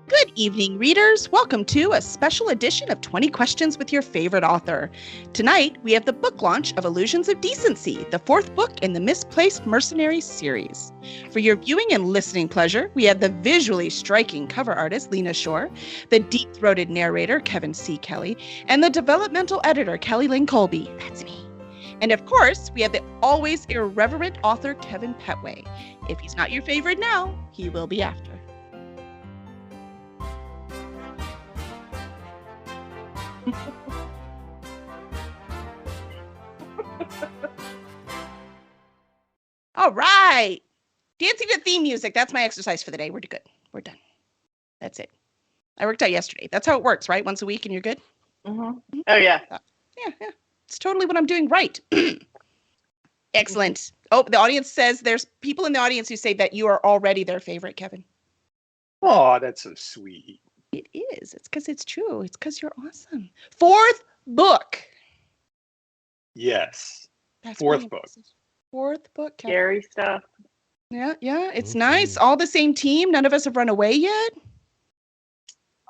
Good evening, readers. Welcome to a special edition of 20 Questions with Your Favorite Author. Tonight, we have the book launch of Illusions of Decency, the fourth book in the Misplaced Mercenary series. For your viewing and listening pleasure, we have the visually striking cover artist, Lena Shore, the deep-throated narrator, Kevin C. Kelly, and the developmental editor, Kelly Lynn Colby. That's me. And of course, we have the always irreverent author, Kevin Petway. If he's not your favorite now, he will be after. All right. Dancing to theme music. That's my exercise for the day. We're good. We're done. That's it. I worked out yesterday. That's how it works, right? Once a week and you're good? Mm-hmm. Oh, yeah. Yeah. It's totally what I'm doing right. Excellent. Oh, the audience says there's people in the audience who say that you are already their favorite, Kevin. Oh, that's so sweet. It is. It's because it's true. It's because you're awesome. Fourth book. Yes. That's Fourth book. Fourth book, Kevin. Scary stuff. Yeah. It's nice. All the same team. None of us have run away yet.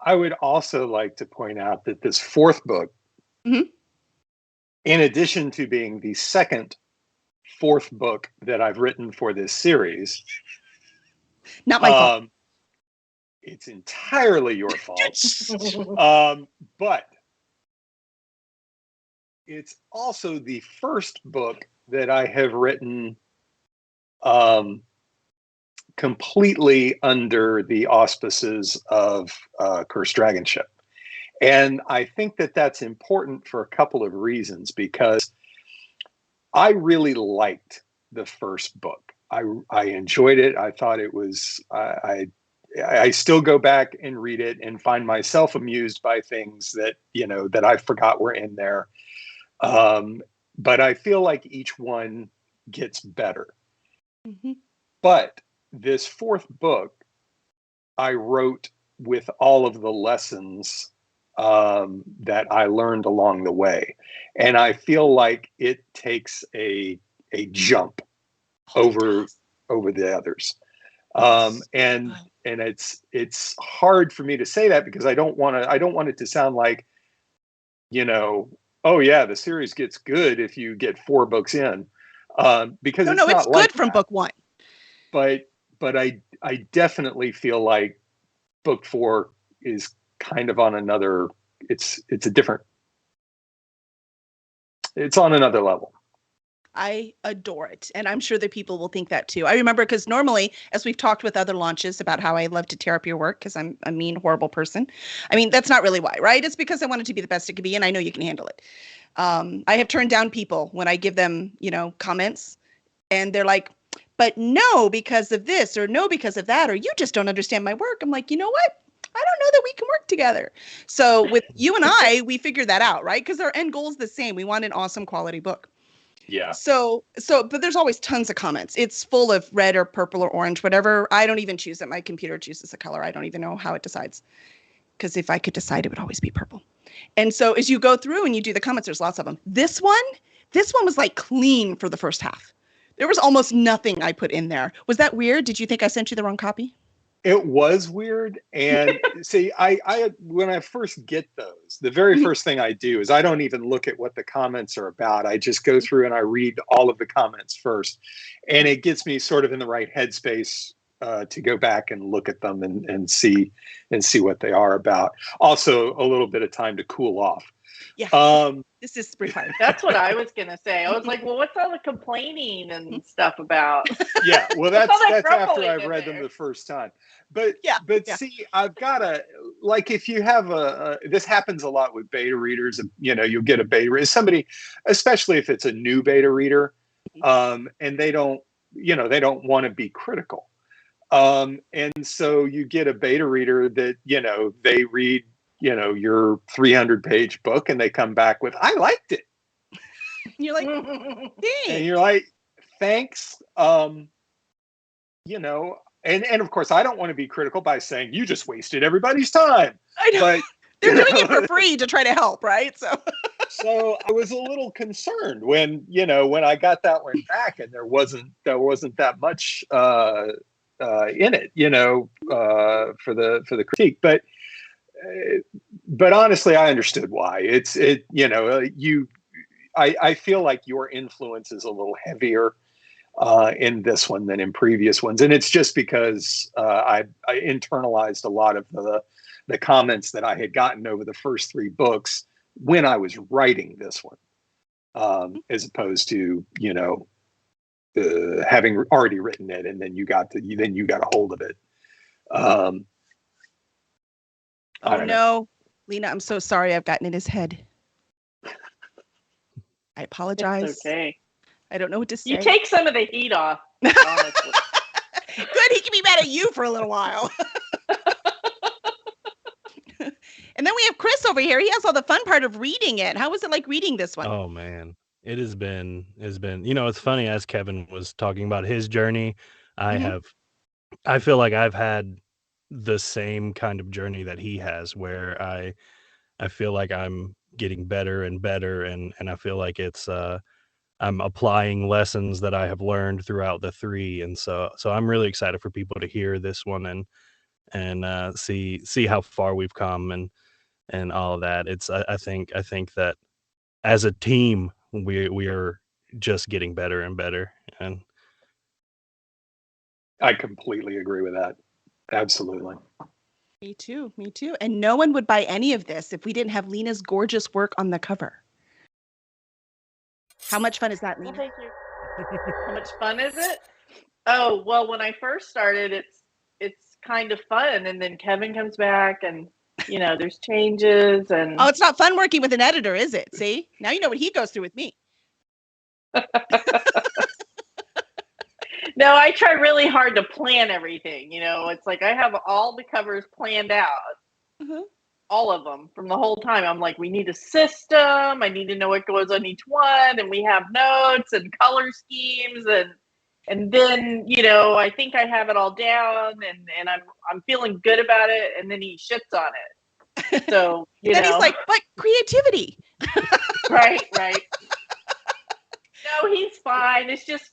I would also like to point out that this fourth book, in addition to being the second fourth book that I've written for this series, not my fault. It's entirely your fault. But it's also the first book that I have written completely under the auspices of Cursed Dragonship. And I think that that's important for a couple of reasons, because I really liked the first book. I enjoyed it. I thought it was, I still go back and read it and find myself amused by things that, that I forgot were in there. But I feel like each one gets better. Mm-hmm. But this fourth book, I wrote with all of the lessons that I learned along the way. And I feel like it takes a jump over the others. And it's hard for me to say that because I don't want it to sound like, oh yeah, the series gets good if you get 4 books in. Because it's good like from book 1. But I definitely feel like book 4 is kind of on another, it's on another level. I adore it. And I'm sure that people will think that too. I remember because normally, as we've talked with other launches about how I love to tear up your work because I'm a mean, horrible person. I mean, that's not really why, right? It's because I want it to be the best it can be. And I know you can handle it. I have turned down people when I give them, comments and they're like, but no, because of this, or no, because of that, or you just don't understand my work. I'm like, you know what? I don't know that we can work together. So with you and I, we figured that out, right? Because our end goal is the same. We want an awesome quality book. Yeah. So, but there's always tons of comments. It's full of red or purple or orange, whatever. I don't even choose it. My computer chooses a color. I don't even know how it decides. Because if I could decide, it would always be purple. And so as you go through and you do the comments, there's lots of them. This one was like clean for the first half. There was almost nothing I put in there. Was that weird? Did you think I sent you the wrong copy? It was weird. And see, I when I first get those, the very first thing I do is I don't even look at what the comments are about. I just go through and I read all of the comments first. And it gets me sort of in the right headspace to go back and look at them and see what they are about. Also, a little bit of time to cool off. Yeah. This is springtime. That's what I was going to say. I was like, well, what's all the complaining and stuff about? Yeah, well, that's after I've read them the first time. But see, I've got like, if you have this happens a lot with beta readers, you'll get a beta reader, somebody, especially if it's a new beta reader, and they don't want to be critical. And so you get a beta reader that, they read, your 300-page book and they come back with, I liked it. You're like, dang. And you're like, thanks. And of course, I don't want to be critical by saying you just wasted everybody's time. I know. But they're doing it for free to try to help, right? So I was a little concerned when I got that one back and there wasn't that much in it, for the critique. But honestly, I understood why. I feel like your influence is a little heavier in this one than in previous ones, and it's just because I internalized a lot of the comments that I had gotten over the first 3 books when I was writing this one, as opposed to having already written it, and then you got a hold of it. I don't know. Lena, I'm so sorry. I've gotten in his head. I apologize. It's okay. I don't know what to say. You take some of the heat off, honestly. Good, he can be mad at you for a little while. And then we have Chris over here. He has all the fun part of reading it. How was it like reading this one? Oh man, it's been, it's funny, as Kevin was talking about his journey, I feel like I've had the same kind of journey that he has, where I feel like I'm getting better and better, and I feel like it's I'm applying lessons that I have learned throughout the 3, and so I'm really excited for people to hear this one and see how far we've come and all of that. It's I think that as a team we are just getting better and better, and I completely agree with that. Absolutely. Me too. And no one would buy any of this if we didn't have Lena's gorgeous work on the cover. How much fun is that, Lena? Well, thank you. How much fun is it? Oh, well, when I first started, it's kind of fun, and then Kevin comes back, and there's changes, and Oh, it's not fun working with an editor, is it? See, now you know what he goes through with me. No, I try really hard to plan everything. It's like I have all the covers planned out, all of them from the whole time. I'm like, we need a system. I need to know what goes on each one, and we have notes and color schemes, and then I think I have it all down, and I'm feeling good about it, and then he shits on it. So then he's like, but creativity. Right. No, he's fine. It's just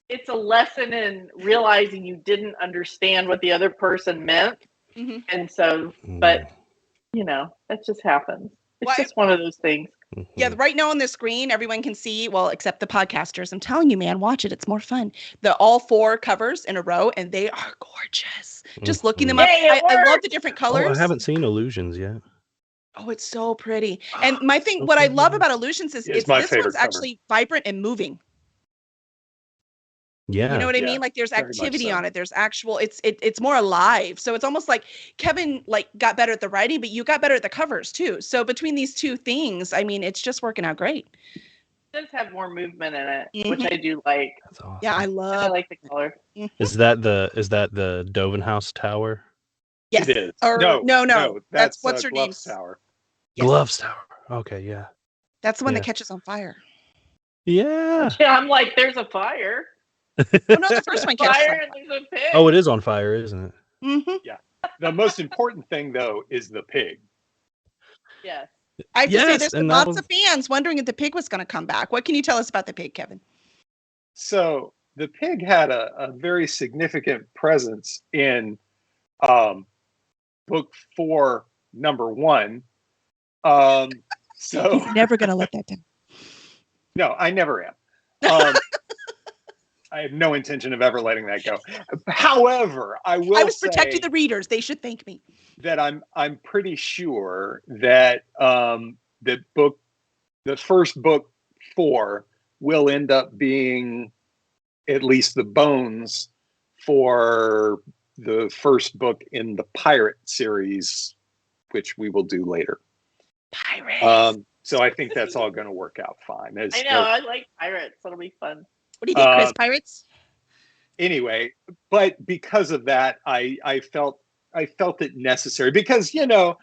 it's a lesson in realizing you didn't understand what the other person meant, and so, but that just happens. It's just one of those things. Yeah, right now on the screen, everyone can see, well, except the podcasters. I'm telling you, man, watch it. It's more fun. All 4 covers in a row, and they are gorgeous. Just looking them up. I love the different colors. Oh, I haven't seen Illusions yet. Oh, it's so pretty. And my thing, what I love about Illusions is this one's actually vibrant and moving. Yeah. You know what I mean? Like there's activity on it. There's actual, it's more alive. So it's almost like Kevin got better at the writing, but you got better at the covers too. So between these 2 things, I mean, it's just working out great. It does have more movement in it, which I do like. That's awesome. Yeah, I like the color. Is that the Dovenhouse Tower? Yes. It is. Or, no. That's what's her name? Gloves Tower. Yes. Gloves Tower. Okay, yeah. That's the one that catches on fire. Yeah. Yeah, I'm like, there's a fire. Oh no, the first one catches fire, and there's a pig. Oh, it is on fire, isn't it? Mm-hmm. Yeah. The most important thing, though, is the pig. Yes. I have to say, there's been lots of fans wondering if the pig was going to come back. What can you tell us about the pig, Kevin? So the pig had a very significant presence in book 4, number 1. So he's never going to let that down. No, I never am. I have no intention of ever letting that go. However, I was protecting the readers. They should thank me. That I'm pretty sure that the first book 4 will end up being at least the bones for the first book in the pirate series, which we will do later. Pirates. So I think that's all going to work out fine. I know. I like pirates. It'll be fun. What do you think, Chris? Pirates? Anyway, but because of that, I felt it necessary because the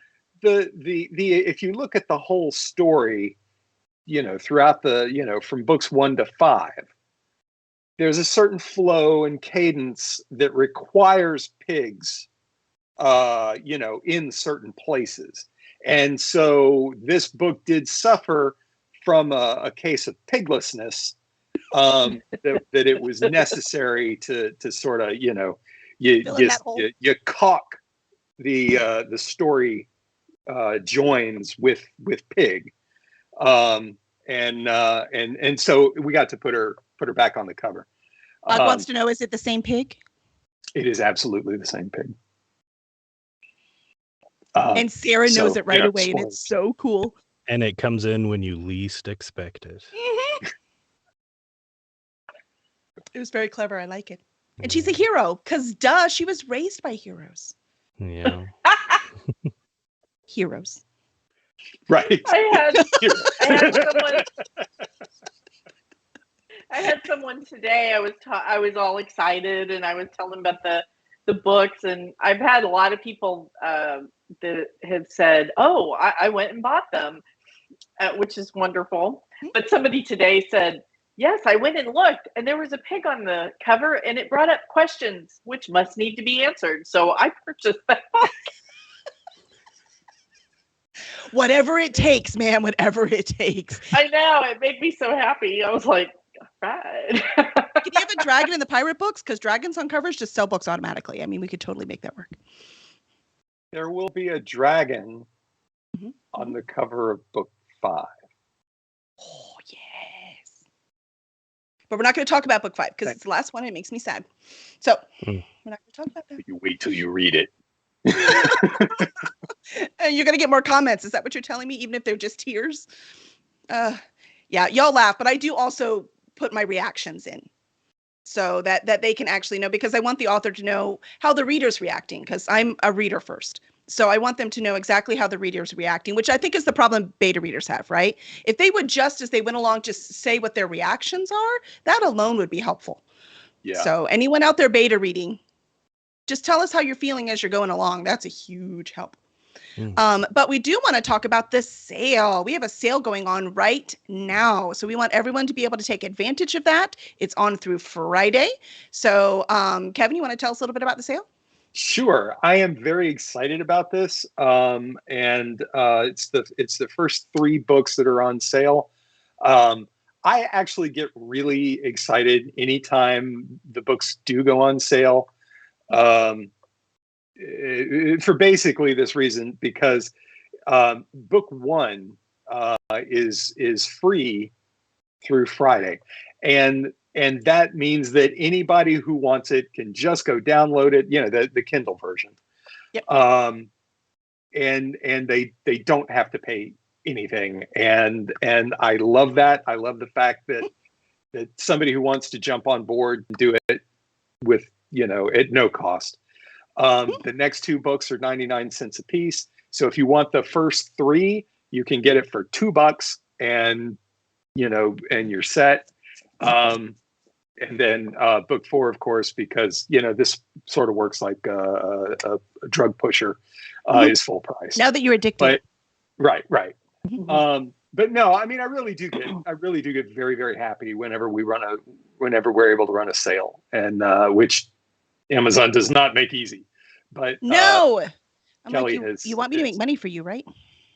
if you look at the whole story, throughout from books 1 to 5, there's a certain flow and cadence that requires pigs, in certain places. And so this book did suffer from a case of piglessness that it was necessary to sort of, you know, you caulk the story joins with Pig, and so we got to put her back on the cover. Buck wants to know, is it the same pig? It is absolutely the same pig. And Sarah knows it right away, and it's so cool. And it comes in when you least expect it. Mm-hmm. It was very clever. I like it. And she's a hero, because duh, she was raised by heroes. Yeah. Heroes. Right. I had someone today. I was all excited, and I was telling them about the books, and I've had a lot of people that have said, "Oh, I went and bought them," which is wonderful. But somebody today said, "Yes, I went and looked, and there was a pig on the cover, and it brought up questions which must need to be answered. So I purchased that book." Whatever it takes, man. Whatever it takes. I know, it made me so happy. I was like, right. Can you have a dragon in the pirate books? Because dragons on covers just sell books automatically. I mean, we could totally make that work. There will be a dragon on the cover of book 5. Oh, yes. But we're not going to talk about book 5 because it's the last one and it makes me sad. So we're not going to talk about that. You wait till you read it. And you're going to get more comments. Is that what you're telling me? Even if they're just tears? Yeah, y'all laugh, but I do also put my reactions in so that they can actually know, because I want the author to know how the reader's reacting, because I'm a reader first. So I want them to know exactly how the reader's reacting, which I think is the problem beta readers have, right? If they would just, as they went along, just say what their reactions are, that alone would be helpful. Yeah. So anyone out there beta reading, just tell us how you're feeling as you're going along. That's a huge help. But we do want to talk about the sale. We have a sale going on right now. So we want everyone to be able to take advantage of that. It's on through Friday. So Kevin, you want to tell us a little bit about the sale? Sure. I am very excited about this. And it's the first 3 books that are on sale. I actually get really excited anytime the books do go on sale. For basically this reason, because book 1 is free through Friday, and that means that anybody who wants it can just go download it, you know, the Kindle version. Yep. And they don't have to pay anything, and I love that. I love the fact that somebody who wants to jump on board and do it with, you know, at no cost. The next 2 books are 99 cents a piece. So if you want the first 3, you can get it for $2 and, you know, and you're set. And then book 4, of course, because, you know, this sort of works like a drug pusher, is full price. Now that you're addicted. But, right. But no, I mean, I really do get very, very happy whenever we're able to run a sale, and which Amazon does not make easy. But no, Kelly you want me to make money for you, right?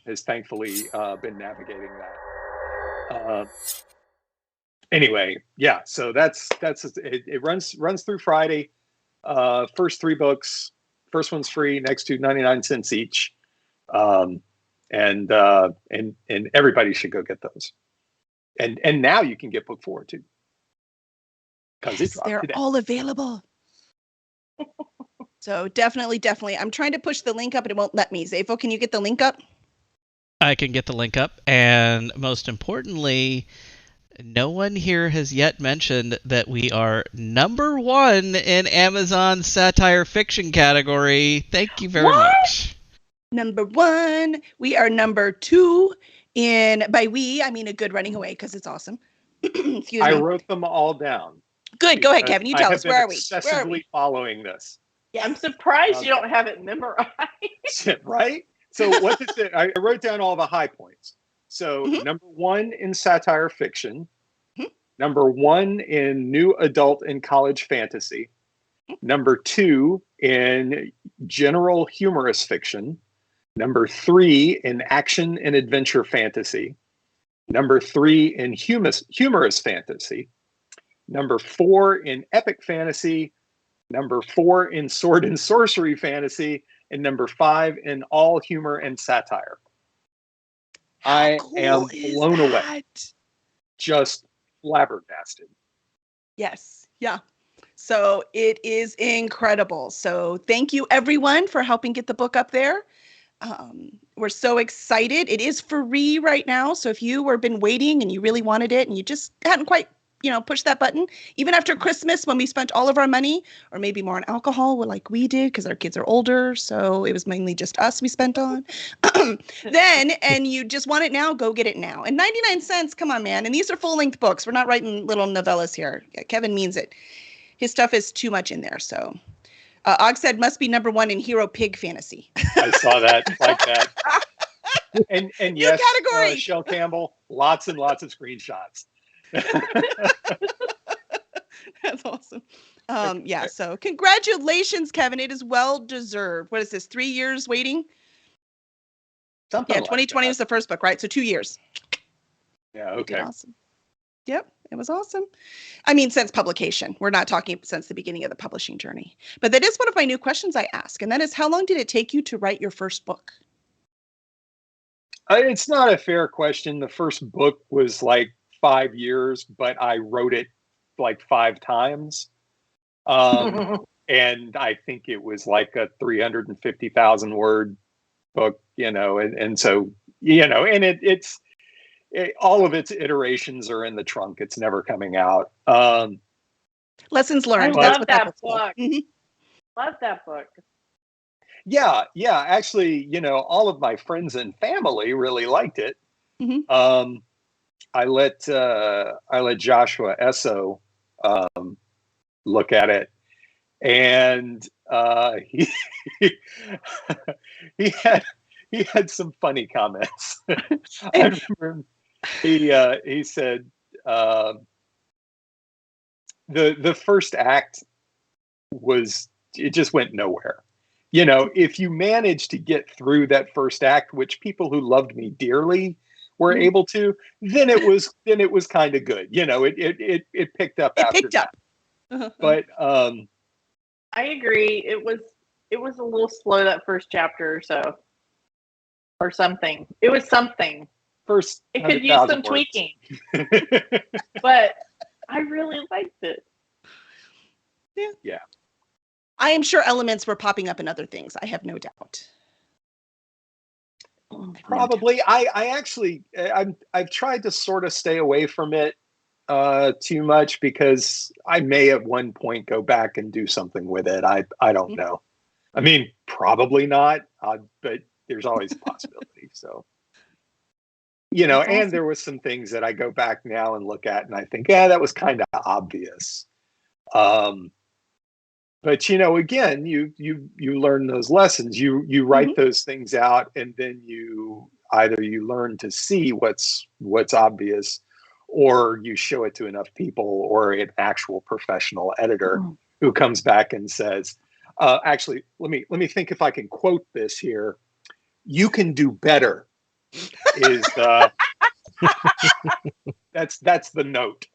Has thankfully been navigating that. Anyway, yeah. So that's it runs through Friday. First 3 books. First one's free. Next 2 99 cents each. And everybody should go get those. And now you can get book 4 too. Yes, they're today. All available. So definitely. I'm trying to push the link up and it won't let me. Zafo, can you get the link up? I can get the link up. And most importantly, no one here has yet mentioned that we are number 1 in Amazon's satire fiction category. Thank you very much. Number 1. We are number 2 in, by we, I mean a good running away, because it's awesome. Excuse me. I wrote them all down. Good. Go ahead, Kevin. You tell us. Where are we? Obsessively following this. Yeah, I'm surprised you don't have it memorized. Right? So what is it? I wrote down all the high points. So number 1 in satire fiction, number 1 in new adult and college fantasy, number 2 in general humorous fiction, number 3 in action and adventure fantasy, number 3 in humorous fantasy, number 4 in epic fantasy, number 4 in sword and sorcery fantasy, and number 5 in all humor and satire. I am blown away. Just flabbergasted. Yes. Yeah. So it is incredible. So thank you everyone for helping get the book up there. We're so excited. It is free right now. So if you were been waiting and you really wanted it and you just hadn't quite, pushed that button, even after Christmas when we spent all of our money, or maybe more on alcohol, like we did because our kids are older. So it was mainly just us we spent on. Then, and you just want it now, go get it now. And 99 cents, come on, man. And these are full-length books. We're not writing little novellas here. Kevin means it. His stuff is too much in there. So Og said must be number 1 in hero pig fantasy. I saw that like that. And yes, category. Shel Campbell, lots and lots of screenshots. That's awesome. Yeah, so congratulations, Kevin. It is well deserved. What is this, 3 years waiting? Something 2020 was the first book, right? So 2 years. Yeah, okay. Awesome. Yep, it was awesome. I mean, since publication. We're not talking since the beginning of the publishing journey. But that is one of my new questions I ask, and that is, how long did it take you to write your first book? It's not a fair question. The first book was like 5 years, but I wrote it like 5 times. And I think it was like a 350,000 word book, and so, and it's all of its iterations are in the trunk. It's never coming out. Lessons learned. I love that book. Love that book. Yeah. Actually, all of my friends and family really liked it. Mm-hmm. I let Joshua Esso look at it, and he he had some funny comments. I remember he said the first act it just went nowhere. If you manage to get through that first act, which people who loved me dearly were able to, then it was kind of good. It picked up. It picked up. But I agree. It was a little slow, that first chapter or so, or something. It was something. First, it could use some tweaking. But I really liked it. Yeah. I am sure elements were popping up in other things. I have no doubt. Probably. I actually, I've tried to sort of stay away from it too much, because I may at one point go back and do something with it. I don't know. I mean, probably not, but there's always a possibility. So, and there was some things that I go back now and look at and I think, that was kind of obvious. But again, you learn those lessons. You write those things out, and then you learn to see what's obvious, or you show it to enough people, or an actual professional editor who comes back and says, actually, let me think if I can quote this here. You can do better. Is that's the note.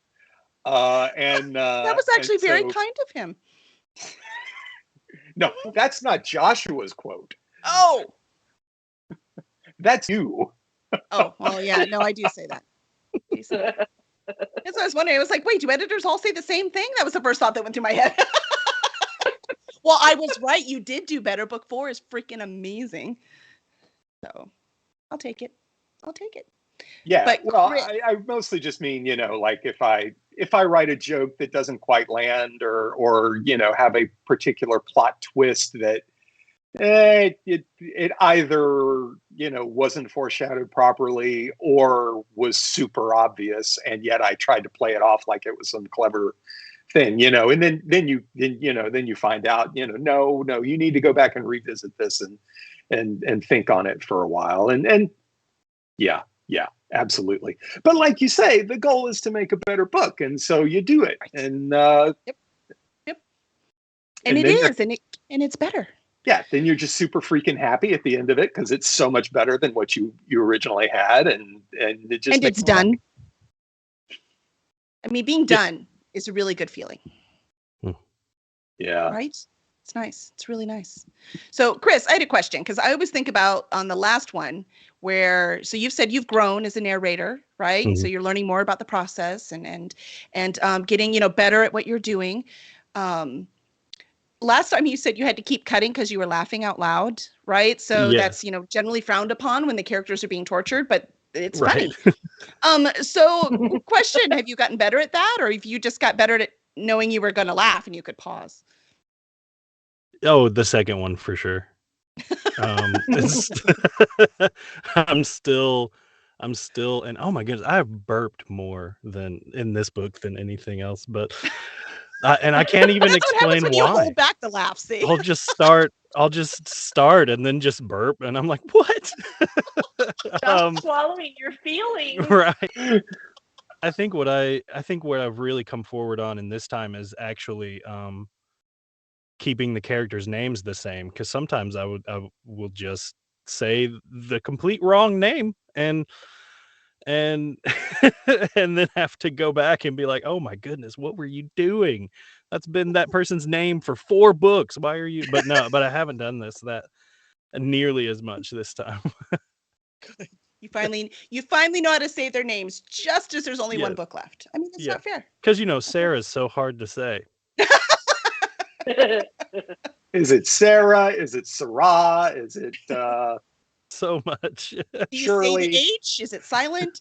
And that was actually very kind of him. No, that's not Joshua's quote. Oh, that's you. Oh, well, yeah. No, I do say that. That's what I was wondering. I was like, wait, do editors all say the same thing? That was the first thought that went through my head. Well, I was right. You did do better. Book 4 is freaking amazing. So I'll take it. Yeah. But well, I mostly just mean, like if I write a joke that doesn't quite land, or have a particular plot twist that it either wasn't foreshadowed properly or was super obvious, and yet I tried to play it off like it was some clever thing, and then you find out, no, you need to go back and revisit this and think on it for a while, and yeah, absolutely. But like you say, the goal is to make a better book, and so you do it, and yep, and it is, and it's better. Yeah, then you're just super freaking happy at the end of it, because it's so much better than what you originally had, and it just it's done. I mean, being done is a really good feeling. Yeah. Right? It's nice. It's really nice. So, Chris, I had a question because I always think about on the last one where, so you've said you've grown as a narrator, right? Mhm. So you're learning more about the process and getting, better at what you're doing. Last time you said you had to keep cutting because you were laughing out loud, right? So Yeah. that's, generally frowned upon when the characters are being tortured, but it's Right. funny. So question, have you gotten better at that, or have you just got better at knowing you were going to laugh and you could pause? Oh, the second one for sure. It's I'm still, and oh my goodness, I've burped more than in this book than anything else, but and I can't even That's what happens explain when you why. hold back the laugh. See, I'll just start and then just burp, and I'm like, what? Stop swallowing your feelings. Right. I think what I've really come forward on in this time is actually keeping the characters' names the same, because sometimes I will just say the complete wrong name and and then have to go back and be like, oh my goodness, what were you doing? That's been that person's name for 4 books. Why are you? But no, but I haven't done that nearly as much this time. you finally know how to say their names just as there's only one Yes. book left. I mean, that's Yeah. not fair. Because Sarah's so hard to say. Is it Sarah? Is it Sarah? Is it So much. Do you Shirley? say the H? Is it silent?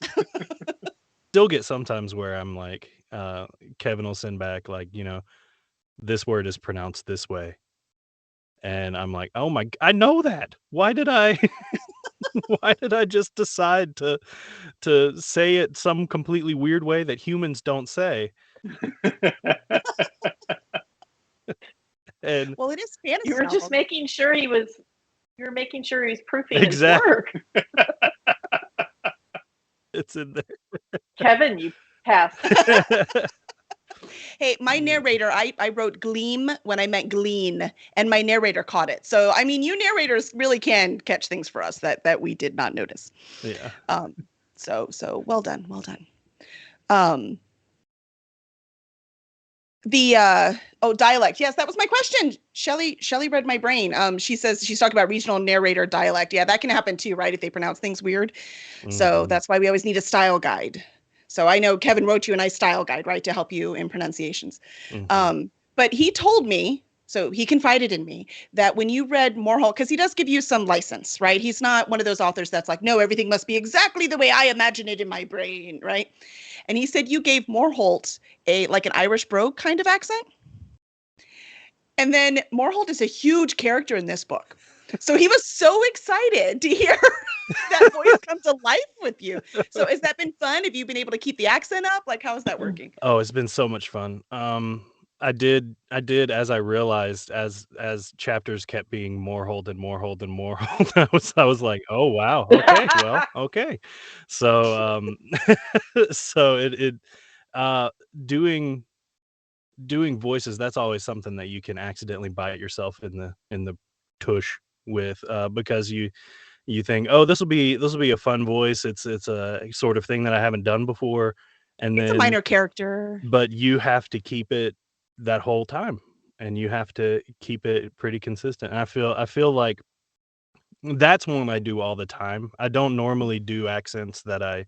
Still get sometimes where I'm like, Kevin will send back like, this word is pronounced this way. And I'm like, oh my, I know that. Why did I why did I just decide to say it some completely weird way that humans don't say? And Well, it is fantasy. You were just novel. making sure he was. You were making sure he was proofing Exactly. his work. It's in there. Kevin, you passed. Hey, my narrator, I wrote gleam when I meant glean, and my narrator caught it. So, I mean, you narrators really can catch things for us that we did not notice. Yeah. So well done, well done. Dialect. Yes, that was my question. Shelly read my brain. She says she's talking about regional narrator dialect. Yeah, that can happen too, right? If they pronounce things weird. So that's why we always need a style guide. So I know Kevin wrote you a nice style guide, right, to help you in pronunciations. But he told me, so he confided in me, that when you read Moorholt, because he does give you some license, right? He's not one of those authors that's like, no, everything must be exactly the way I imagine it in my brain, right? And he said you gave Moorholt like an Irish brogue kind of accent. And then Moorholt is a huge character in this book. So he was so excited to hear that voice come to life with you. So has that been fun? Have you been able to keep the accent up? Like, how is that working? Oh, it's been so much fun. I did as I realized as chapters kept being Moorholt and Moorholt and Moorholt. I was like, oh wow, okay, well, okay. So so it doing voices, that's always something that you can accidentally bite yourself in the tush with, because you think, oh, this will be a fun voice. It's a sort of thing that I haven't done before, and It's a minor character. but you have to keep it that whole time, and you have to keep it pretty consistent. And I feel like that's one I do all the time. I don't normally do accents that I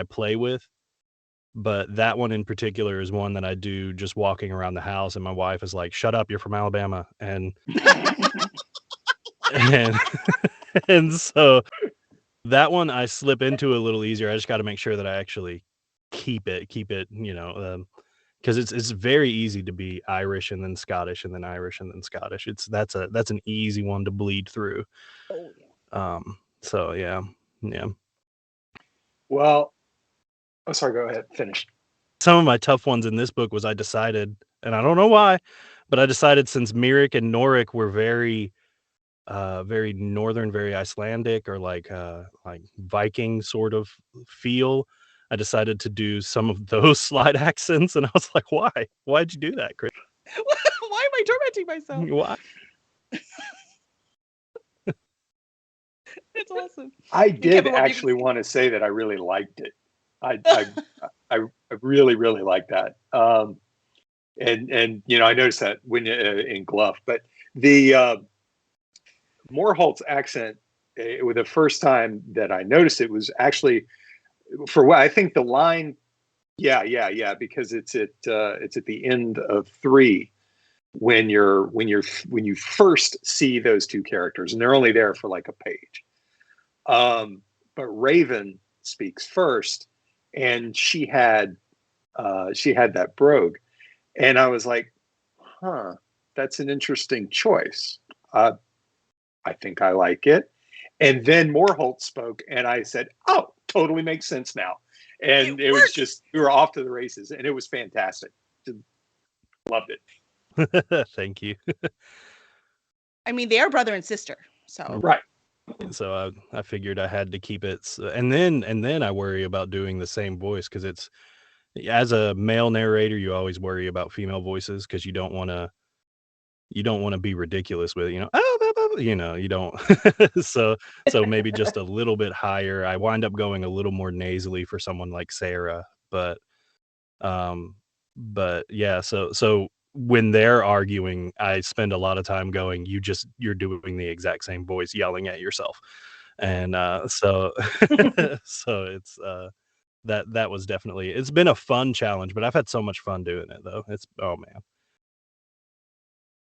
play with, but that one in particular is one that I do just walking around the house, and my wife is like, "Shut up, you're from Alabama." And and and so that one I slip into a little easier. I just got to make sure that I actually keep it, because it's very easy to be Irish and then Scottish and then Irish and then Scottish. That's an easy one to bleed through. Oh yeah. So yeah. Well, oh, sorry. Go ahead. Finish. Some of my tough ones in this book was I decided, and I don't know why, but I decided since Mirik and Norik were very very northern, very Icelandic, or like Viking sort of feel, I decided to do some of those slide accents, and I was like, why? Why'd you do that, Chris? Why am I tormenting myself? Why? It's awesome. I did Kevin, actually want to say that I really liked it. I really, really like that. And I noticed that when in Gluff, but the Moorholt's accent, with the first time that I noticed it was actually for what I think the line, yeah, because it's at the end of 3 when you first see those two characters, and they're only there for like a page. But Raven speaks first, and she had that brogue, and I was like, that's an interesting choice. I think I like it. And then Moorholt spoke, and I said, oh, totally makes sense now. And it was just, we were off to the races, and it was fantastic. Loved it. Thank you. I mean, they are brother and sister, so right. So I figured I had to keep it, and then I worry about doing the same voice, because it's, as a male narrator, you always worry about female voices because you don't want to be ridiculous with it, you don't. so maybe just a little bit higher. I wind up going a little more nasally for someone like Sarah, but yeah, so when they're arguing, I spend a lot of time going, you're doing the exact same voice, yelling at yourself. And so it's that was definitely, it's been a fun challenge, but I've had so much fun doing it though. Oh man.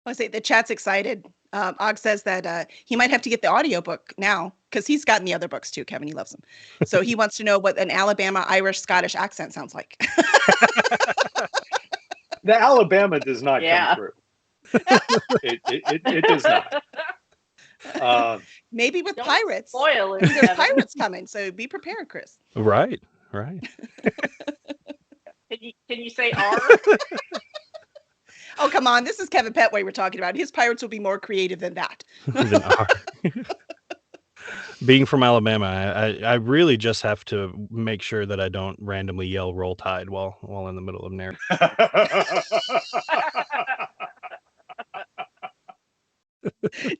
I say the chat's excited. Og says that he might have to get the audiobook now because he's gotten the other books too, Kevin. He loves them. So he wants to know what an Alabama, Irish, Scottish accent sounds like. The Alabama does not come through. It does not. Maybe with Don't pirates. spoil it, There's pirates coming, so be prepared, Chris. Right. Can you say R? Oh, come on. This is Kevin Petway we're talking about. His pirates will be more creative than that. Than R. Being from Alabama, I really just have to make sure that I don't randomly yell "Roll Tide" while in the middle of narrative.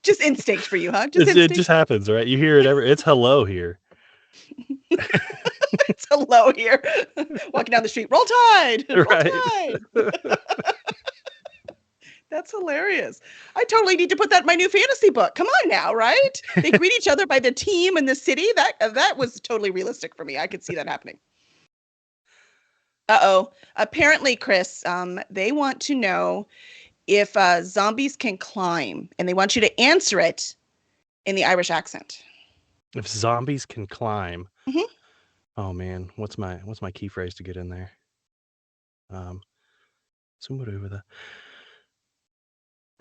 Just instinct for you, huh? It just happens, right? You hear it it's hello here. It's hello here. Walking down the street, roll tide. Roll right. Tide. That's hilarious. I totally need to put that in my new fantasy book. Come on now, right? They greet each other by the team and the city. That was totally realistic for me. I could see that happening. Uh-oh. Apparently, Chris, they want to know if zombies can climb, and they want you to answer it in the Irish accent. If zombies can climb. Mm-hmm. Oh man, what's my key phrase to get in there?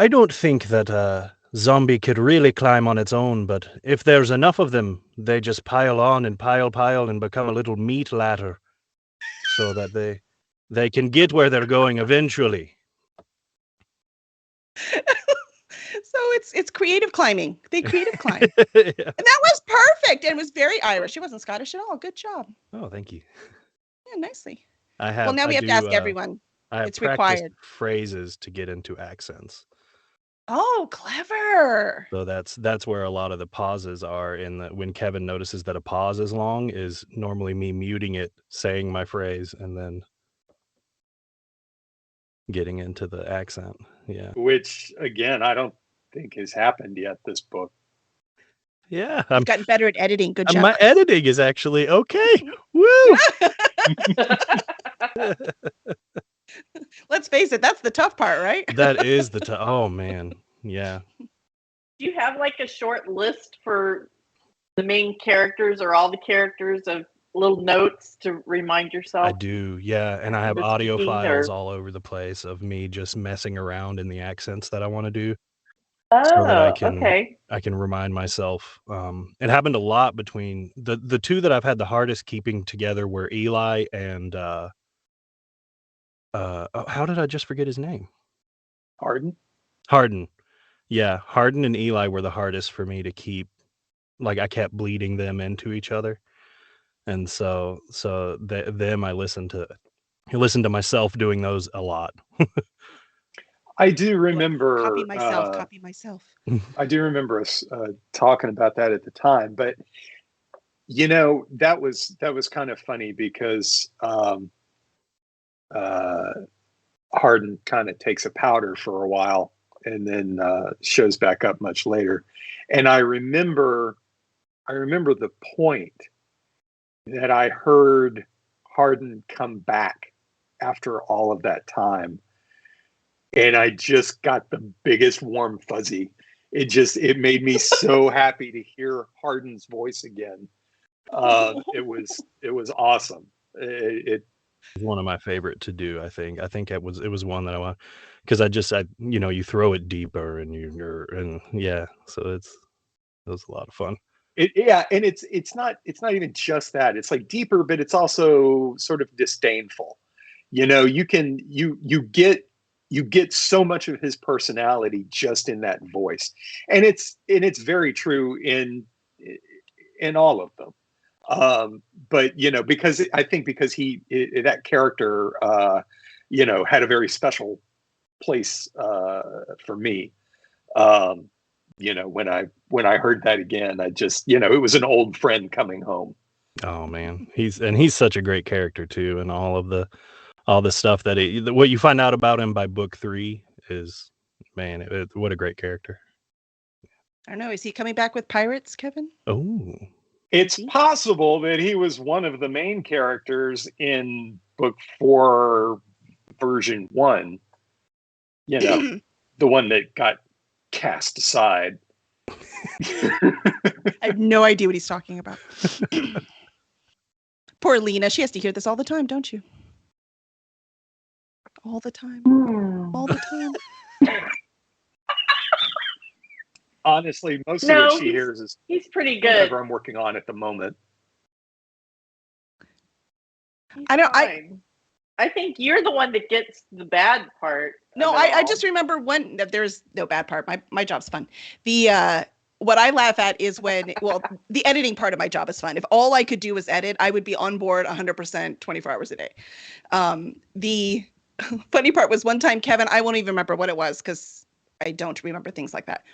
I don't think that a zombie could really climb on its own, but if there's enough of them, they just pile on and pile and become a little meat ladder, so that they can get where they're going eventually. So it's creative climbing. They creative climb. Yeah. And that was perfect. And it was very Irish. It wasn't Scottish at all. Good job. Oh, thank you. Yeah, nicely. We have to ask everyone. It's required. Phrases to get into accents. Oh, clever. So that's where a lot of the pauses are when Kevin notices that a pause is long, is normally me muting it, saying my phrase, and then getting into the accent. Yeah. Which again, I don't think has happened yet this book. Yeah. I've gotten better at editing. Good job. My editing is actually okay. Woo! Let's face it, that's the tough part, right? That is the tough. Oh man. Yeah. Do you have like a short list for the main characters or all the characters of little notes to remind yourself? I do, yeah. And I have audio files all over the place of me just messing around in the accents that I want to do. So that I can remind myself. It happened a lot between the two that I've had the hardest keeping together were Eli and how did I just forget his name? Hardin. Yeah, Hardin and Eli were the hardest for me to keep. Like, I kept bleeding them into each other. And so them I listened to myself doing those a lot. I do remember copy myself. I do remember us talking about that at the time, but that was kind of funny because Hardin kind of takes a powder for a while and then shows back up much later. And I remember the point that I heard Hardin come back after all of that time. And I just got the biggest warm fuzzy. It made me so happy to hear Hardin's voice again. It was awesome. It was one of my favorite to do. I think it was one that I want, because you throw it deeper and yeah, so it was a lot of fun. And it's not even just that. It's like deeper, but it's also sort of disdainful. You get so much of his personality just in that voice, and it's very true in all of them. But because that character had a very special place for me. When I heard that again, I just it was an old friend coming home. Oh man, he's such a great character too, and all the stuff that what you find out about him by book 3 is, man, what a great character. I don't know. Is he coming back with pirates, Kevin? Oh, it's possible that he was one of the main characters in book 4, version 1. The one that got cast aside. I have no idea what he's talking about. Poor Lena. She has to hear this all the time, don't you? All the time. All the time. Honestly, most of what she hears is he's pretty good. Whatever I'm working on at the moment. I think you're the one that gets the bad part. No, I just remember there's no bad part. My job's fun. The what I laugh at is the editing part of my job is fun. If all I could do was edit, I would be on board 100%, 24 hours a day. The funny part was one time, Kevin, I won't even remember what it was because I don't remember things like that.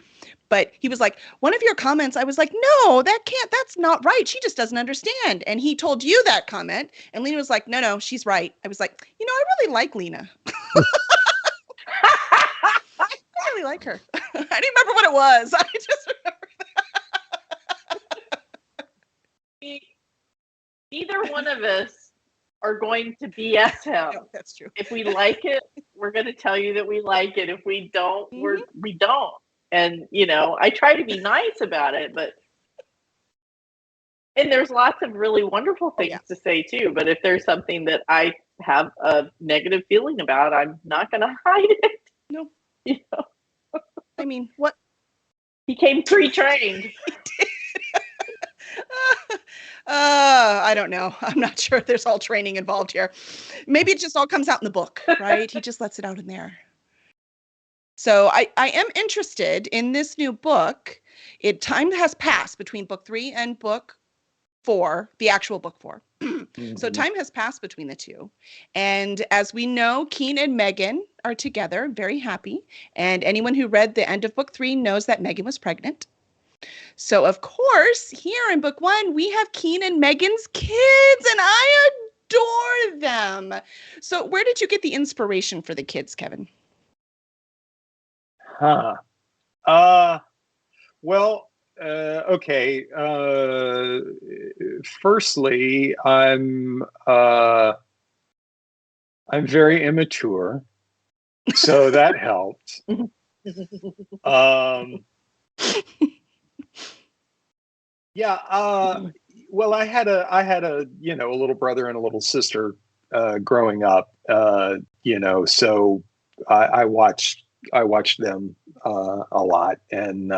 But he was like, one of your comments, I was like, no, that's not right. She just doesn't understand. And he told you that comment. And Lena was like, no, she's right. I was like, I really like Lena. I really like her. I didn't remember what it was. I just remember that. Neither one of us are going to BS him. No, that's true. If we like it, we're going to tell you that we like it. If we don't, we don't. And, I try to be nice about it, and there's lots of really wonderful things to say too. But if there's something that I have a negative feeling about, I'm not going to hide it. No. I mean, what? He came pre-trained. I don't know. I'm not sure there's all training involved here. Maybe it just all comes out in the book, right? He just lets it out in there. So I am interested in this new book. Time has passed between book 3 and book 4, the actual book 4. So time has passed between the two. And as we know, Keen and Megan are together, very happy. And anyone who read the end of book 3 knows that Megan was pregnant. So, of course, here in book 1, we have Keen and Megan's kids, and I adore them. So where did you get the inspiration for the kids, Kevin? Well, okay. Firstly, I'm very immature, so that helped. Well, I had a a little brother and a little sister growing up. So I watched them a lot, and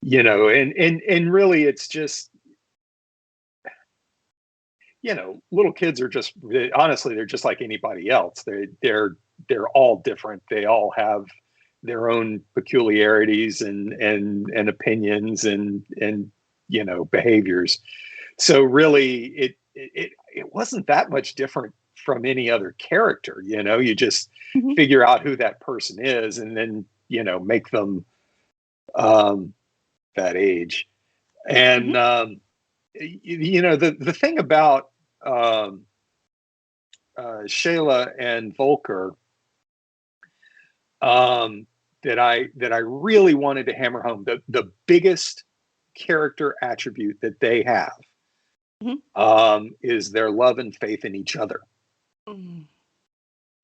and really, it's just little kids are just honestly, they're just like anybody else. They're all different. They all have their own peculiarities and opinions and behaviors. So really, it wasn't that much different from any other character. You just figure out who that person is, and then make them that age. And the thing about Shayla and Volker that I really wanted to hammer home. The biggest character attribute that they have is their love and faith in each other.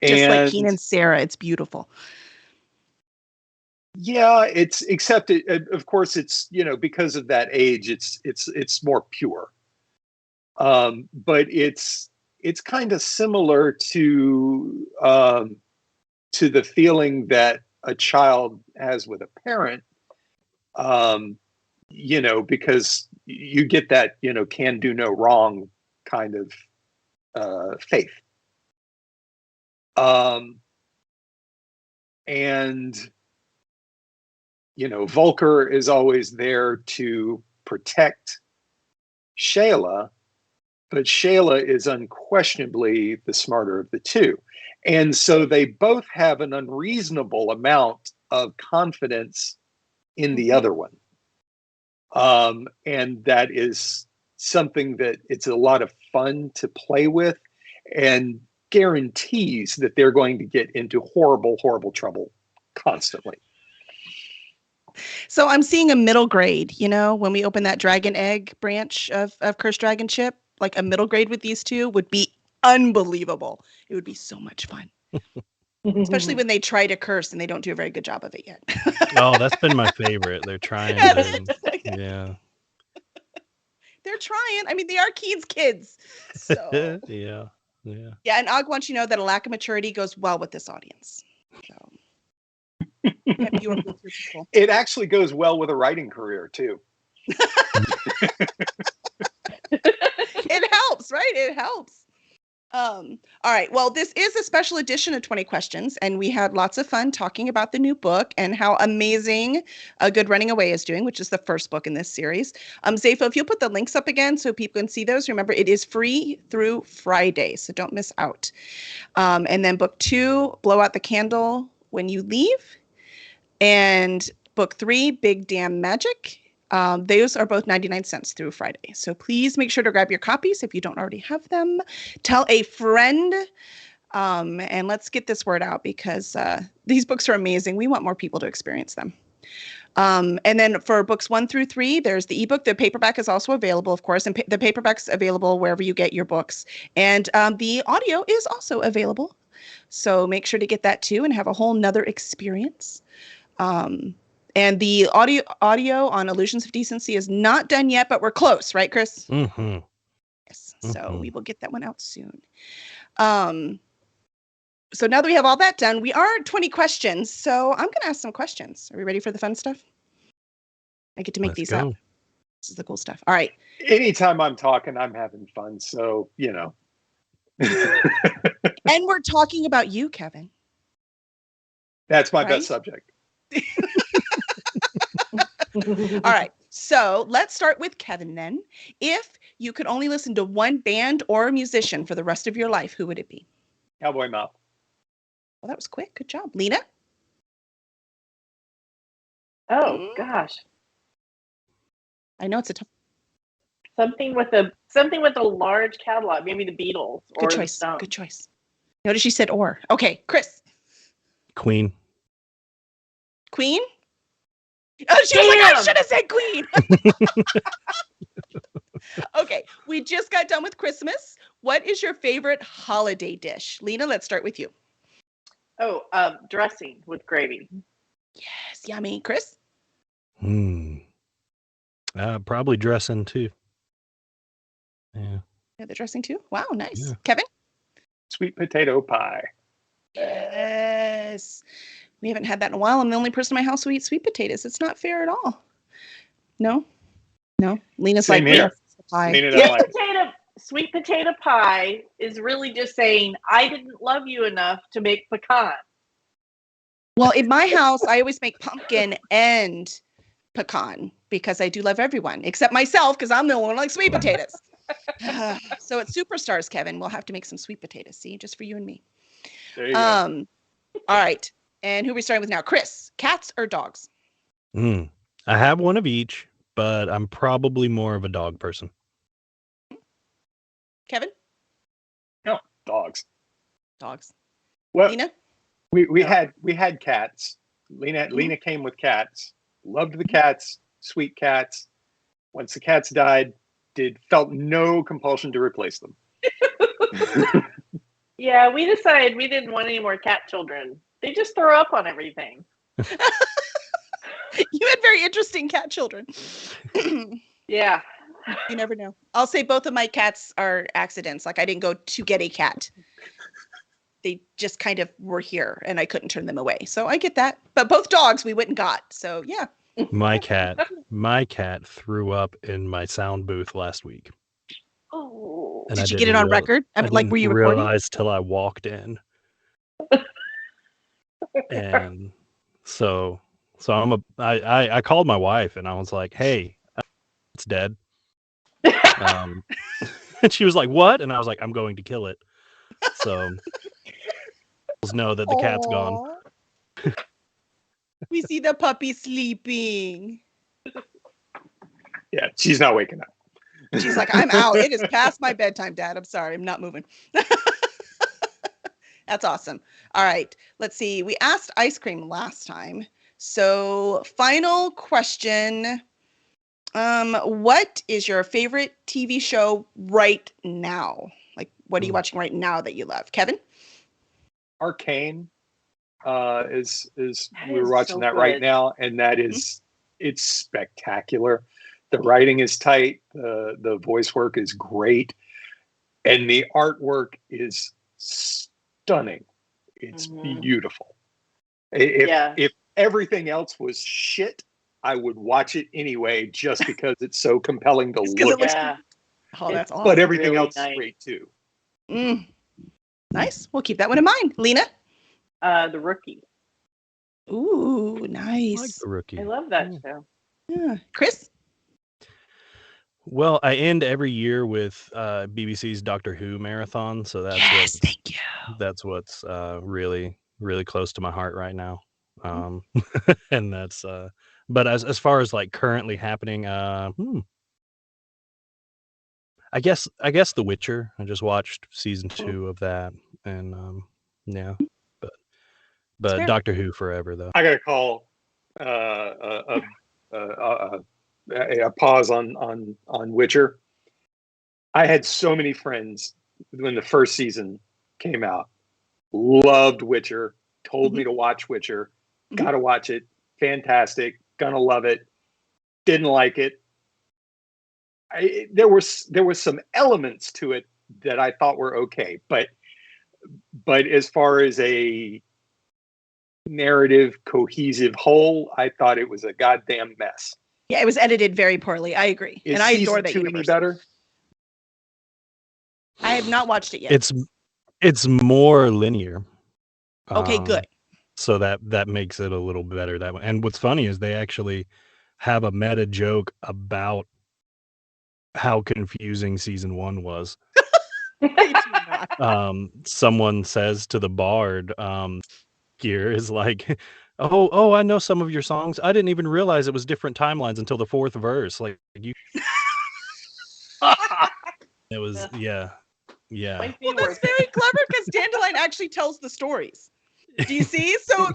Just like Keen and Sarah, it's beautiful. Yeah, it's except of course it's, you know, because of that age, it's more pure. But it's kind of similar to the feeling that a child has with a parent, you know, because you get that, you know, can do no wrong kind of faith. And, you know, Volker is always there to protect Shayla, but Shayla is unquestionably the smarter of the two. And so they both have an unreasonable amount of confidence in the other one. And that is something that it's a lot of fun to play with and guarantees that they're going to get into horrible, horrible trouble constantly. So I'm seeing a middle grade, you know, when we open that dragon egg branch of Cursed Dragon Ship, like a middle grade with these two would be unbelievable. It would be so much fun. Especially when they try to curse and they don't do a very good job of it yet. Oh, that's been my favorite. They're trying to, yeah. They're trying. I mean, they are Keen's kids. So Yeah. Yeah, and Og wants you to know that a lack of maturity goes well with this audience. So it actually goes well with a writing career too. It helps, right? It helps. All right. Well, this is a special edition of 20 Questions, and we had lots of fun talking about the new book and how amazing A Good Running Away is doing, which is the first book in this series. Zepho, if you'll put the links up again so people can see those. Remember, it is free through Friday, so don't miss out. And then book 2, Blow Out the Candle When You Leave. And book 3, Big Damn Magic. Those are both 99 cents through Friday. So please make sure to grab your copies if you don't already have them. Tell a friend, and let's get this word out because these books are amazing. We want more people to experience them. And then for books 1 through 3, there's the ebook. The paperback is also available, of course, and the paperback's available wherever you get your books. And the audio is also available. So make sure to get that too and have a whole nother experience. And the audio on Illusions of Decency is not done yet, but we're close, right, Chris? Mm-hmm. Yes. So we will get that one out soon. So now that we have all that done, we are at 20 questions. So I'm going to ask some questions. Are we ready for the fun stuff? I get to make these up. This is the cool stuff. All right. Anytime I'm talking, I'm having fun. So, you know. And we're talking about you, Kevin. That's my best subject. All right. So let's start with Kevin then. If you could only listen to one band or musician for the rest of your life, who would it be? Cowboy Mouth. Well, that was quick. Good job. Lena? Oh, gosh. I know it's a tough. Something with a large catalog, maybe the Beatles or Good choice. Good choice. Notice she said or. Okay, Chris. Queen. Queen? Oh, she was like, I should have said Queen. Okay, we just got done with Christmas. What is your favorite holiday dish? Lena, let's start with you. Oh, dressing with gravy. Yes, yummy. Chris? Probably dressing too. Yeah. The dressing too? Wow, nice. Yeah. Kevin? Sweet potato pie. Yes. We haven't had that in a while. I'm the only person in my house who eats sweet potatoes. It's not fair at all. No? Lena's Same like, here. Pie. Sweet potato pie is really just saying, I didn't love you enough to make pecan. Well, in my house, I always make pumpkin and pecan because I do love everyone except myself because I'm the only one who likes sweet potatoes. So it's Superstars, Kevin. We'll have to make some sweet potatoes, see, just for you and me. There you go. All right. And who are we starting with now? Chris, cats or dogs? I have one of each, but I'm probably more of a dog person. Kevin? No, dogs. Dogs. Well, Lena? we had cats. Lena came with cats. Loved the cats. Sweet cats. Once the cats died, felt no compulsion to replace them. Yeah, we decided we didn't want any more cat children. They just throw up on everything. You had very interesting cat children. Yeah. You never know. I'll say both of my cats are accidents. Like I didn't go to get a cat. They just kind of were here and I couldn't turn them away. So I get that. But both dogs we went and got. So yeah. My cat threw up in my sound booth last week. Oh. And Did you get it on record? I Like, didn't were you recording? realize till I walked in. And so I called my wife and I was like, "Hey, it's dead." And she was like, "What?" And I was like, "I'm going to kill it." So know that the cat's gone. We see the puppy sleeping. Yeah, she's not waking up. She's like, I'm out. It is past my bedtime, Dad. I'm sorry. I'm not moving. That's awesome. All right. Let's see. We asked ice cream last time. So final question. What is your favorite TV show right now? Like, what are you watching right now that you love? Kevin? Arcane is That we're is watching so that right good. now, and that is it's spectacular. The writing is tight, the voice work is great, and the artwork is stunning. It's beautiful. If everything else was shit, I would watch it anyway just because it's so compelling to look at. Oh, that's awesome. But everything really else nice. is great too. Nice. We'll keep that one in mind. Lena? The Rookie. Ooh, nice. I like The Rookie. I love that show. Yeah. Chris? Well, I end every year with BBC's Doctor Who marathon, so thank you. That's what's really close to my heart right now. And that's but as far as like currently happening, I guess The Witcher. I just watched season 2 of that, and yeah, but Doctor Who forever though. I got to call a pause on Witcher. I had so many friends when the first season came out, loved Witcher, told me to watch Witcher, got to watch it, fantastic, gonna love it, didn't like it. There was some elements to it that I thought were okay, but as far as a narrative cohesive whole, I thought it was a goddamn mess. Yeah, it was edited very poorly. I agree. Is and I adore season that 2 universe. any better? I have not watched it yet. It's more linear. Okay, good. So that makes it a little better that way. And what's funny is they actually have a meta joke about how confusing season 1 was. Someone says to the bard, Gear is like, oh, I know some of your songs. I didn't even realize it was different timelines until the 4th verse. Like you, it was, yeah. Well, that's very clever because Dandelion actually tells the stories. Do you see? So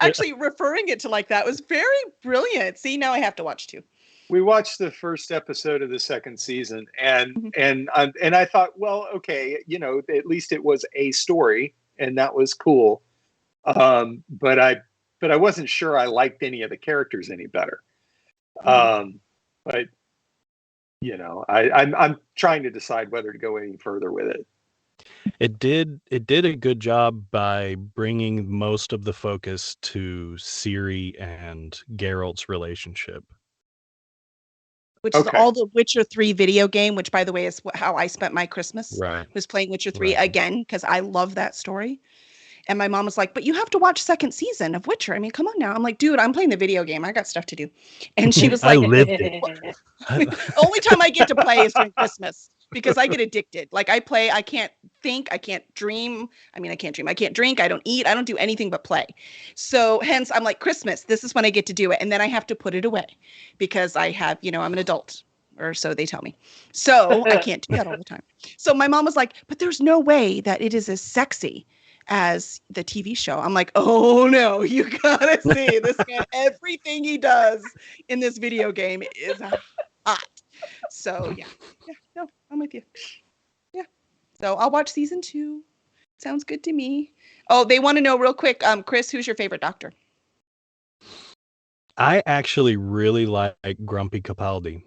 actually referring it to like that was very brilliant. See, now I have to watch 2. We watched the first episode of the second season, and I thought, well, okay, at least it was a story, and that was cool. But I wasn't sure I liked any of the characters any better. But I'm trying to decide whether to go any further with it. It did a good job by bringing most of the focus to Ciri and Geralt's relationship. Which is all the Witcher 3 video game, which, by the way, is how I spent my Christmas. Right. Was playing Witcher 3 again because I love that story. And my mom was like, but you have to watch second season of Witcher. I mean, come on now. I'm like, dude, I'm playing the video game. I got stuff to do. And she was like, I lived it. Only time I get to play is during Christmas because I get addicted. Like I play, I can't think, I can't dream. I mean, I can't dream. I can't drink. I don't eat. I don't do anything but play. So hence I'm like, Christmas, this is when I get to do it. And then I have to put it away because I have, I'm an adult. or so they tell me. So I can't do that all the time. So my mom was like, but there's no way that it is as sexy as the TV show. I'm like, oh no, you gotta see this man. Everything he does in this video game is hot. So yeah, no, I'm with you. Yeah. So I'll watch season 2. Sounds good to me. Oh, they want to know real quick, Chris, who's your favorite doctor? I actually really like Grumpy Capaldi.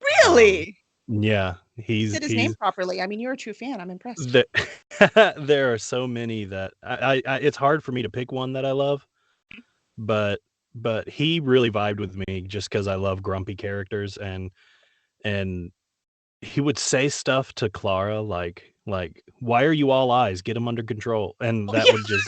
Really? Yeah, You said his name properly. I mean, you're a true fan. I'm impressed. There are so many that I it's hard for me to pick one that I love, but he really vibed with me just because I love grumpy characters, and he would say stuff to Clara like why are you all eyes? Get him under control, and that would just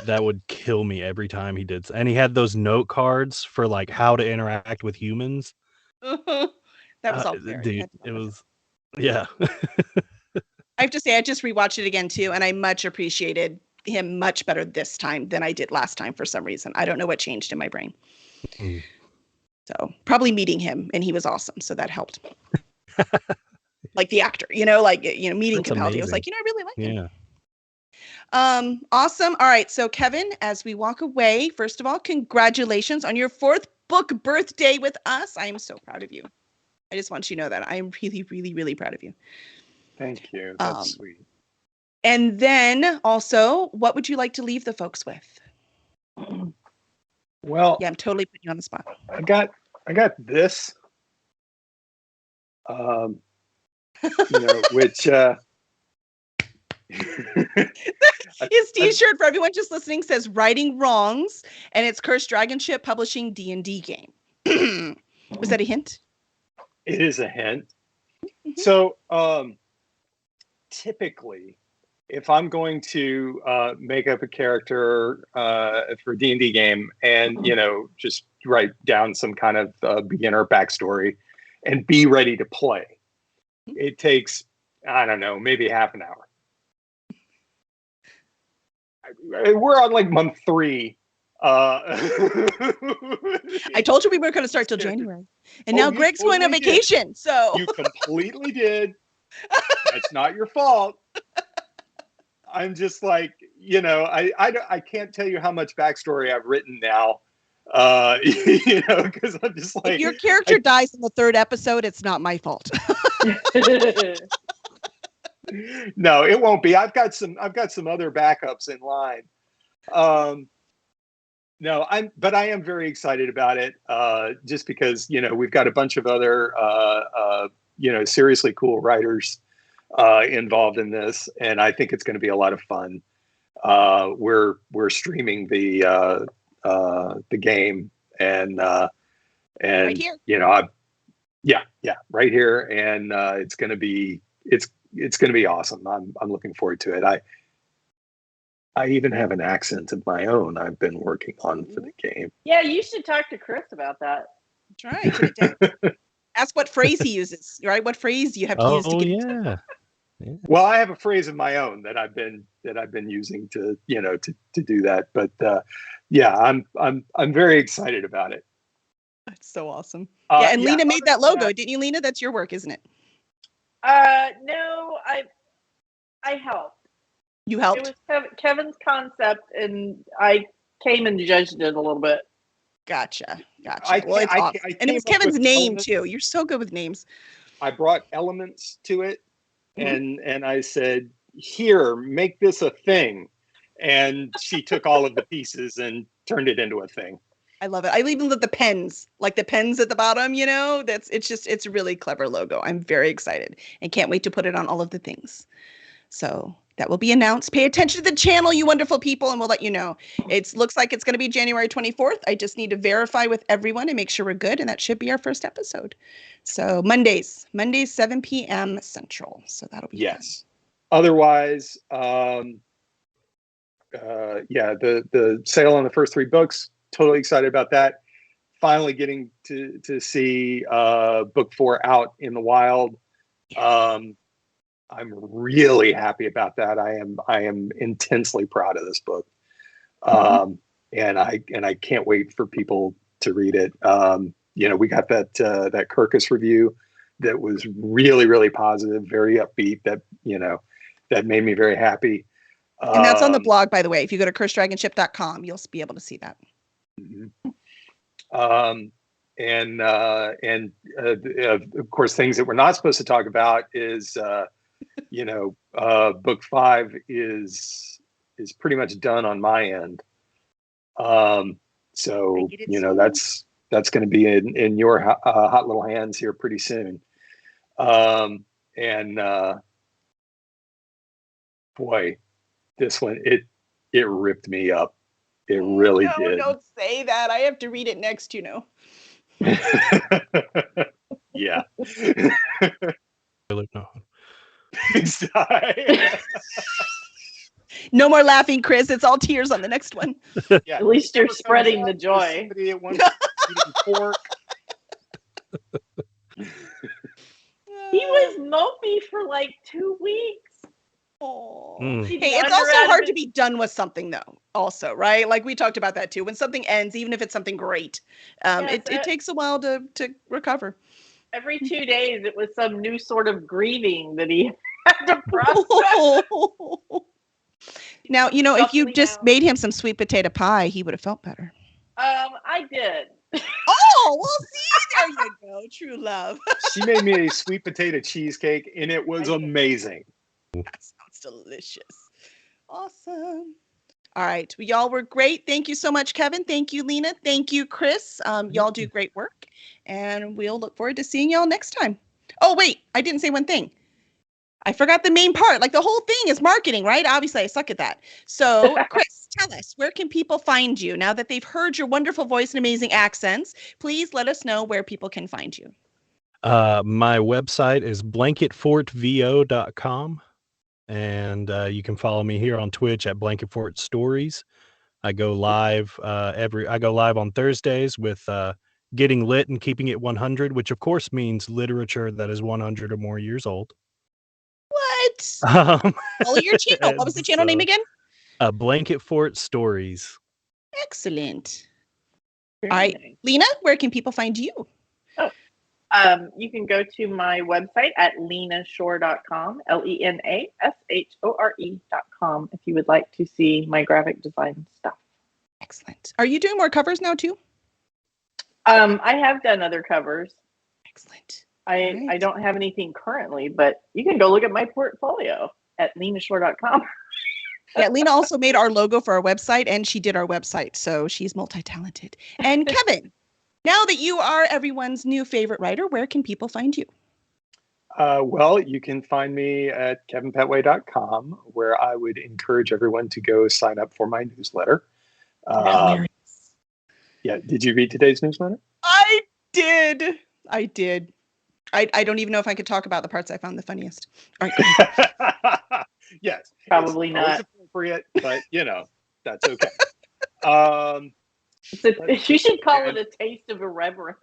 that would kill me every time he did. And he had those note cards for like how to interact with humans. That was all fair. Dude, it was, yeah. I have to say, I just rewatched it again too, and I much appreciated him much better this time than I did last time for some reason. I don't know what changed in my brain. So probably meeting him, and he was awesome, so that helped. Like the actor, meeting That's Capaldi. amazing. I was like, I really like him. Yeah. Awesome. All right, so Kevin, as we walk away, first of all, congratulations on your 4th book birthday with us. I am so proud of you. I just want you to know that I am really, really, really proud of you. Thank you. That's sweet. And then also, what would you like to leave the folks with? Well, yeah, I'm totally putting you on the spot. I got this, which his T-shirt for everyone just listening says "Righting Wrongs," and it's Cursed Dragon Ship Publishing D&D game. Was that a hint? It is a hint. Mm-hmm. So typically, if I'm going to make up a character for D&D game and, just write down some kind of beginner backstory and be ready to play, it takes, I don't know, maybe half an hour. We're on like month 3. I told you we weren't going to start till January. And now Greg's going on vacation. So you completely did. That's not your fault. I'm just like, I can't tell you how much backstory I've written now. Because I'm just like, if your character dies in the 3rd episode, it's not my fault. No, it won't be. I've got some other backups in line. No, but I am very excited about it. Just because, we've got a bunch of other, seriously cool writers involved in this, and I think it's going to be a lot of fun. We're streaming the game, and right here. Right here, and it's going to be awesome. I'm looking forward to it. I even have an accent of my own I've been working on for the game. Yeah, you should talk to Chris about that. That's right. Ask what phrase he uses, right? What phrase do you have to use to get yeah. Well, I have a phrase of my own that I've been using to do that. But I'm very excited about it. That's so awesome. And Lena made that logo, didn't you, Lena? That's your work, isn't it? No, I helped. You helped? It was Kevin's concept, and I came and judged it a little bit. Gotcha. Well, it's awesome. And it was Kevin's name too. You're so good with names. I brought elements to it, and I said, "Here, make this a thing," and she took all of the pieces and turned it into a thing. I love it. I even love the pens, like the pens at the bottom. It's a really clever logo. I'm very excited and can't wait to put it on all of the things. So that will be announced. Pay attention to the channel, you wonderful people, and we'll let you know. It looks like it's going to be January 24th. I just need to verify with everyone and make sure we're good, and that should be our first episode. So Mondays, 7 p.m. Central. So that'll be fun. Otherwise, the sale on the first 3 books, totally excited about that. Finally getting to see book 4 out in the wild. I'm really happy about that. I am intensely proud of this book. And I can't wait for people to read it. we got that Kirkus review that was really, really positive, very upbeat. That made me very happy. And that's on the blog, by the way. If you go to curseddragonship.com, you'll be able to see that. And of course, things that we're not supposed to talk about is, book 5 is pretty much done on my end. So that's going to be in your hot little hands here pretty soon. Boy, this one it ripped me up. It really did. Don't say that. I have to read it next, Yeah. No. No more laughing, Chris. It's all tears on the next one. Yeah. At least you're spreading the joy. At once eating pork. He was mopey for like 2 weeks. Oh. He'd Hey, it's wander also out hard of to be done with something, though. Also, right? Like we talked about that too. When something ends, even if it's something great, it takes a while to recover. Every 2 days, it was some new sort of grieving that he had to process. Now, if you just made him some sweet potato pie, he would have felt better. I did. Oh, well, see, there you go. True love. She made me a sweet potato cheesecake, and it was amazing. That sounds delicious. Awesome. All right. Well, y'all were great. Thank you so much, Kevin. Thank you, Lena. Thank you, Chris. Y'all do great work. And we'll look forward to seeing y'all next time. Oh, wait. I didn't say one thing. I forgot the main part. Like the whole thing is marketing, right? Obviously, I suck at that. So, Chris, tell us, where can people find you? Now that they've heard your wonderful voice and amazing accents, please let us know where people can find you. My website is blanketfortvo.com. And you can follow me here on Twitch at Blanket Fort Stories. I go live on Thursdays with Getting Lit and Keeping It 100, which of course means literature that is 100 or more years old. What? Follow your channel. What was the channel name again? Blanket Fort Stories. Excellent. All right, Lena, where can people find you? You can go to my website at lenashore.com, lenashore.com, if you would like to see my graphic design stuff. Excellent. Are you doing more covers now too? I have done other covers. Excellent. I don't have anything currently, but you can go look at my portfolio at lenashore.com. Yeah, Lena also made our logo for our website, and she did our website, so she's multi-talented. And Kevin, now that you are everyone's new favorite writer, where can people find you? Well, you can find me at kevinpetway.com, where I would encourage everyone to go sign up for my newsletter. Hilarious. Yeah, did you read today's newsletter? I did. I don't even know if I could talk about the parts I found the funniest. All right. Yes. Probably not. It's appropriate, but that's okay. You should call it a taste of irreverence.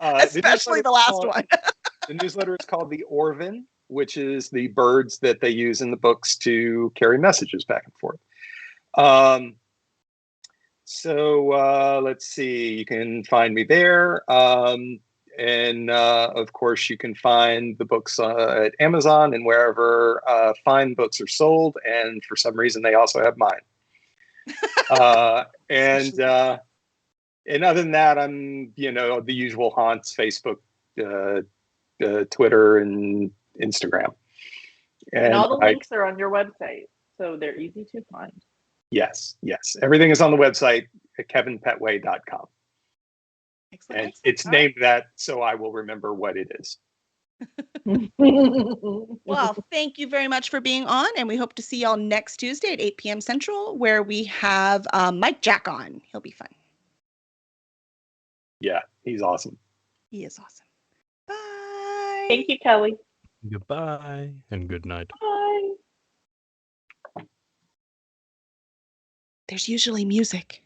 Especially the last one. The newsletter is called the Orvin, which is the birds that they use in the books to carry messages back and forth. So let's see, you can find me there. And of course, you can find the books at Amazon and wherever fine books are sold. And for some reason, they also have mine. And other than that, I'm, the usual haunts: Facebook, Twitter, and Instagram. And all the links are on your website, so they're easy to find. Yes. Everything is on the website at kevinpetway.com. Excellent. And it's named that so I will remember what it is. Well, thank you very much for being on, and we hope to see y'all next Tuesday at 8 p.m. Central, where we have Mike Jack on. He'll be fun. Yeah, he's awesome. He is awesome. Bye. Thank you, Kelly. Goodbye and good night. Bye. There's usually music.